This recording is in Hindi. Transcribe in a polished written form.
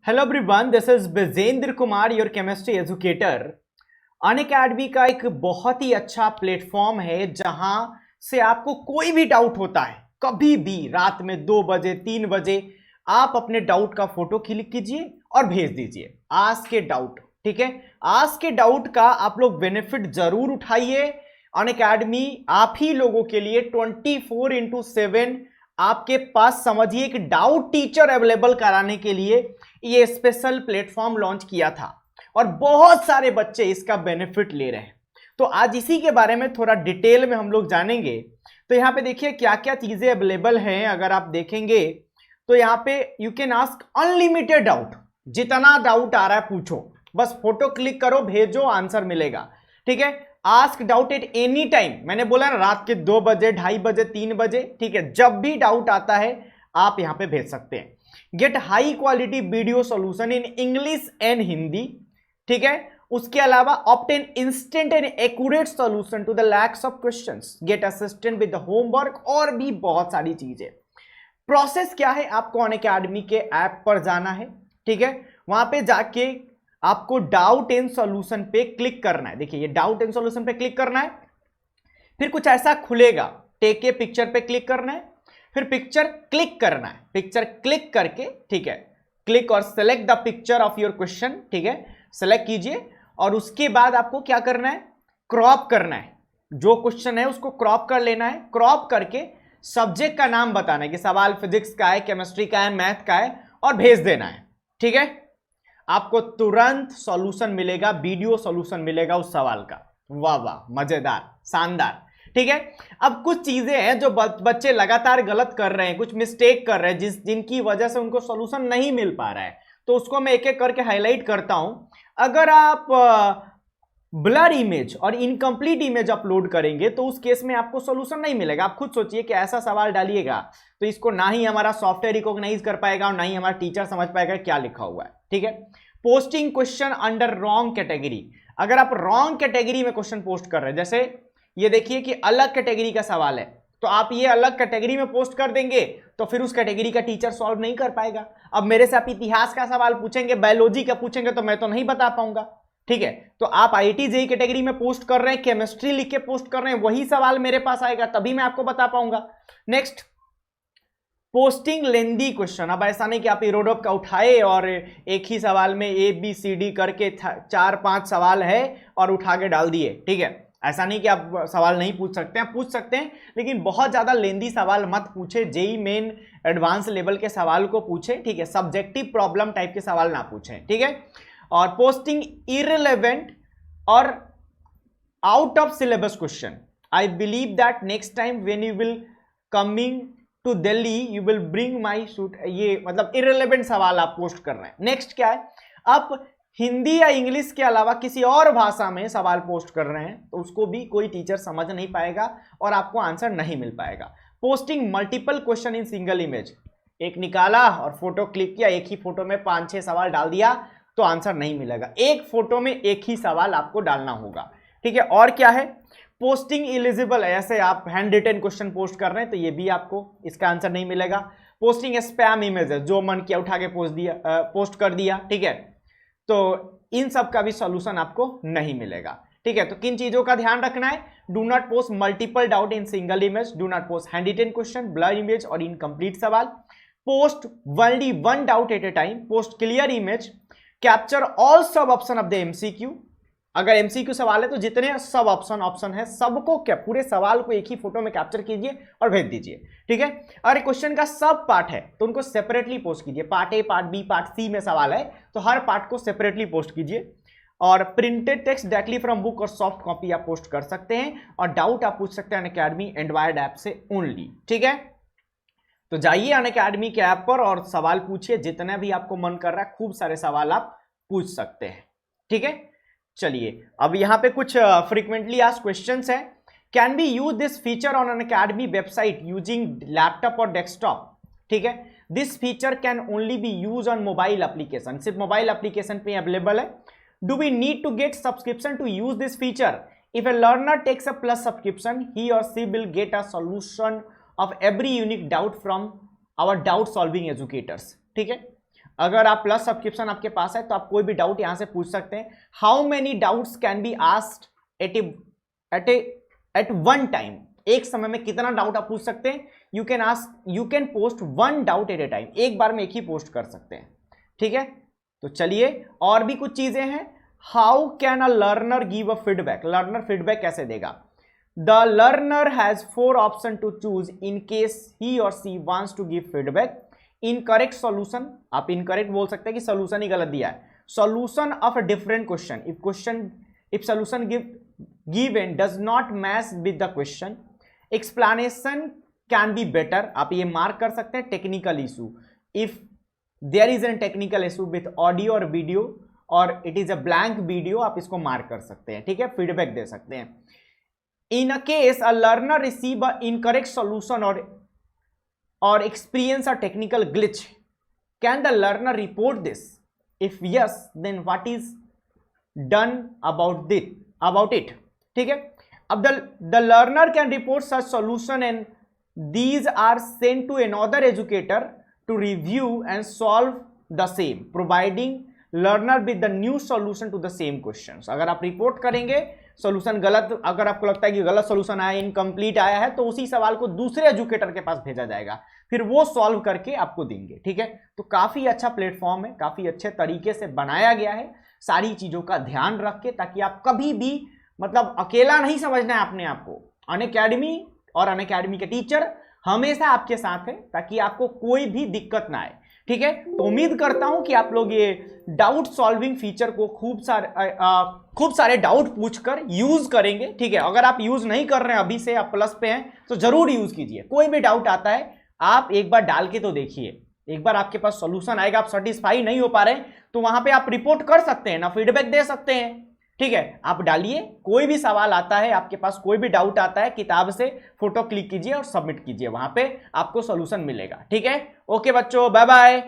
Hello everyone, this is Bijendra Kumar, your chemistry educator. Unacademy का एक बहुत ही अच्छा प्लेटफॉर्म है जहां से आपको कोई भी डाउट होता है, कभी भी रात में 2 बजे 3 बजे आप अपने डाउट का फोटो क्लिक कीजिए और भेज दीजिए। आज के डाउट, ठीक है, आज के डाउट का आप लोग बेनिफिट जरूर उठाइए। अनअकैडमी आप ही लोगों के लिए 24/7 आपके पास समझिए कि डाउट टीचर अवेलेबल कराने के लिए ये स्पेशल प्लेटफॉर्म लॉन्च किया था और बहुत सारे बच्चे इसका बेनिफिट ले रहे हैं। तो आज इसी के बारे में थोड़ा डिटेल में हम लोग जानेंगे। तो यहाँ पे देखिए क्या क्या चीजें अवेलेबल हैं। अगर आप देखेंगे तो यहाँ पे you can ask unlimited doubt, जितना डाउट आ रहा है पूछो, बस फोटो क्लिक करो, भेजो, आंसर मिलेगा। ठीक है, ask doubt at any time, मैंने बोला ना, रात के 2 बजे 2:30 बजे 3 बजे, ठीक है, जब भी डाउट आता है आप यहां पे भेज सकते हैं। Get high quality video solution in English and Hindi, ठीक है। उसके अलावा obtain instant and accurate solution to the lakhs of questions, get assistant with the homework, और भी बहुत सारी चीजें। प्रोसेस क्या है, आपको अनअकैडमी के ऐप पर जाना है, ठीक है, वहां पे जाके आपको डाउट एंड सॉल्यूशन पे क्लिक करना है। देखिए ये डाउट एंड सॉल्यूशन पे क्लिक करना है, फिर कुछ ऐसा खुलेगा, टेक ए पिक्चर पे क्लिक करना है, फिर पिक्चर क्लिक करना है। पिक्चर क्लिक करके, ठीक है, क्लिक और select the picture of your question, ठीक है, सेलेक्ट कीजिए। और उसके बाद आपको क्या करना है, क्रॉप करना है, जो क्वेश्चन है उसको क्रॉप कर लेना है। क्रॉप करके सब्जेक्ट का नाम बताना है कि सवाल फिजिक्स का है, केमिस्ट्री का है, मैथ का है, और भेज देना है। ठीक है, आपको तुरंत सॉल्यूशन मिलेगा, वीडियो सॉल्यूशन मिलेगा उस सवाल का। वाह वाह, मजेदार, शानदार। ठीक है, अब कुछ चीजें हैं जो बच्चे लगातार गलत कर रहे हैं, कुछ मिस्टेक कर रहे हैं, जिनकी वजह से उनको सॉल्यूशन नहीं मिल पा रहा है, तो उसको मैं एक एक करके हाईलाइट करता हूं। अगर आप ब्लर इमेज और इनकम्प्लीट इमेज अपलोड करेंगे तो उस केस में आपको सॉल्यूशन नहीं मिलेगा। आप खुद सोचिए कि ऐसा सवाल डालिएगा तो इसको ना ही हमारा सॉफ्टवेयर रिकॉग्नाइज कर पाएगा और ना ही हमारा टीचर समझ पाएगा क्या लिखा हुआ है। ठीक है, posting question under wrong category, अगर आप रॉन्ग कैटेगरी में क्वेश्चन पोस्ट कर रहे हैं, जैसे ये देखिए कि अलग कैटेगरी का सवाल है, तो आप ये अलग कैटेगरी में पोस्ट कर देंगे तो फिर उस कैटेगरी का टीचर सॉल्व नहीं कर पाएगा। अब मेरे से आप इतिहास का सवाल पूछेंगे, बायोलॉजी का पूछेंगे, तो मैं तो नहीं बता पाऊंगा। ठीक है, तो आप आईटी जेई कैटेगरी में पोस्ट कर रहे हैं, केमिस्ट्री लिख के पोस्ट कर रहे हैं, वही सवाल मेरे पास आएगा, तभी मैं आपको बता पाऊंगा। नेक्स्ट, पोस्टिंग लेंदी क्वेश्चन, अब ऐसा नहीं कि आप इरोडप का उठाए और एक ही सवाल में ए बी सी डी करके 4-5 सवाल है और उठा के डाल दिए। ठीक है, ऐसा नहीं कि आप सवाल नहीं पूछ सकते हैं, पूछ सकते हैं, लेकिन बहुत ज्यादा लेंदी सवाल मत पूछे। जेई मेन एडवांस लेवल के सवाल को पूछे, ठीक है, सब्जेक्टिव प्रॉब्लम टाइप के सवाल ना पूछें। ठीक है, और पोस्टिंग इररिलेवेंट और out of syllabus question, I believe that next time when you will coming to Delhi you will bring my suit, ये मतलब इररिलेवेंट सवाल आप पोस्ट कर रहे हैं। नेक्स्ट क्या है, आप हिंदी या इंग्लिश के अलावा किसी और भाषा में सवाल पोस्ट कर रहे हैं तो उसको भी कोई टीचर समझ नहीं पाएगा और आपको आंसर नहीं मिल पाएगा। Posting multiple question in single image, एक निकाला और फोटो क्लिक किया, एक ही फोटो में 5-6 सवाल डाल दिया तो आंसर नहीं मिलेगा। एक फोटो में एक ही सवाल आपको डालना होगा। ठीक है, और क्या है, पोस्टिंग इलिजिबल, ऐसे आप हैंड रिटन क्वेश्चन पोस्ट कर रहे हैं तो ये भी आपको इसका आंसर नहीं मिलेगा। पोस्टिंग स्पैम इमेज है, जो मन किया उठा के पोस्ट कर दिया। ठीक है, तो इन सब का भी सॉल्यूशन आपको नहीं मिलेगा। ठीक है, तो किन चीजों का ध्यान रखना है, do not post multiple doubt in single image, do not post hand written question, blur image और इनकम्प्लीट सवाल, post only 1 doubt at a time, post clear image, capture all sub option of the MCQ, अगर एमसीक्यू सवाल है तो जितने सब ऑप्शन है सबको, क्या पूरे सवाल को एक ही फोटो में कैप्चर कीजिए और भेज दीजिए। ठीक है, अगर क्वेश्चन का सब पार्ट है तो उनको सेपरेटली पोस्ट कीजिए, part A, part B, part C में सवाल है तो हर पार्ट को सेपरेटली पोस्ट कीजिए। और printed text directly from book और सॉफ्ट कॉपी आप पोस्ट कर सकते हैं, और डाउट आप पूछ सकते हैं अनअकैडमी एंड्रॉयड ऐप से ओनली। ठीक है, तो जाइए अनअकैडमी के ऐप पर और सवाल पूछिए, जितना भी आपको मन कर रहा है, खूब सारे सवाल आप पूछ सकते हैं। ठीक है, चलिए अब यहां पे कुछ फ्रीक्वेंटली आस्क्ड क्वेश्चंस हैं। Can be use this feature on Unacademy website using laptop और डेस्कटॉप। ठीक है, this feature can only be use on mobile application, सिर्फ मोबाइल एप्लीकेशन पे अवेलेबल है। Do we need to get subscription to use this feature, if a learner takes a plus subscription he or she will get a solution of every unique doubt from our doubt solving educators. ठीक है, अगर आप प्लस सब्सक्रिप्शन आपके पास है तो आप कोई भी डाउट यहां से पूछ सकते हैं। How many doubts can be asked at one time, एक समय में कितना डाउट आप पूछ सकते हैं। You can post one doubt at a time, एक बार में एक ही पोस्ट कर सकते हैं, ठीक है। तो चलिए और भी कुछ चीजें हैं। How can a learner give a feedback, learner feedback कैसे देगा। The learner has 4 option to choose in case he or she wants to give feedback. Incorrect solution, आप इनकरेक्ट बोल सकते हैं कि सॉल्यूशन ही गलत दिया है। Solution of a different question, if solution given does not match with the question. Explanation can be better, आप ये मार्क कर सकते हैं। Technical issue, if there is an technical issue with audio और वीडियो और it is a blank video, आप इसको मार्क कर सकते हैं, ठीक है, फीडबैक दे सकते हैं। In a case a learner receive a incorrect solution or experience a technical glitch, can the learner report this? If yes, then what is done about it? ठीक है। अब the learner can report such solution and these are sent to another educator to review and solve the same, providing learner with the new solution to the same questions। अगर आप रिपोर्ट करेंगे सॉल्यूशन गलत, अगर आपको लगता है कि गलत सॉल्यूशन आया, इनकम्प्लीट आया है, तो उसी सवाल को दूसरे एजुकेटर के पास भेजा जाएगा, फिर वो सॉल्व करके आपको देंगे, ठीक है। तो काफी अच्छा प्लेटफॉर्म है, काफी अच्छे तरीके से बनाया गया है, सारी चीजों का ध्यान रख के, ताकि आप कभी भी मतलब अकेला नहीं समझना है अपने आप को। अनअकैडमी और अनअकैडमी के टीचर हमेशा आपके साथ है, ताकि आपको कोई भी दिक्कत ना आए, ठीक है। तो उम्मीद करता हूं कि आप लोग ये डाउट सॉल्विंग फीचर को खूब सारे डाउट पूछकर यूज करेंगे, ठीक है। अगर आप यूज नहीं कर रहे हैं अभी से, आप प्लस पे हैं, तो जरूर यूज कीजिए। कोई भी डाउट आता है आप एक बार डाल के तो देखिए, एक बार आपके पास सॉल्यूशन आएगा, आप सेटिस्फाई नहीं हो पा रहे तो वहां पे आप रिपोर्ट कर सकते हैं ना, फीडबैक दे सकते हैं, ठीक है। आप डालिए, कोई भी सवाल आता है आपके पास, कोई भी डाउट आता है, किताब से फोटो क्लिक कीजिए और सबमिट कीजिए, वहां पे आपको सॉल्यूशन मिलेगा, ठीक है। ओके बच्चों, बाय बाय।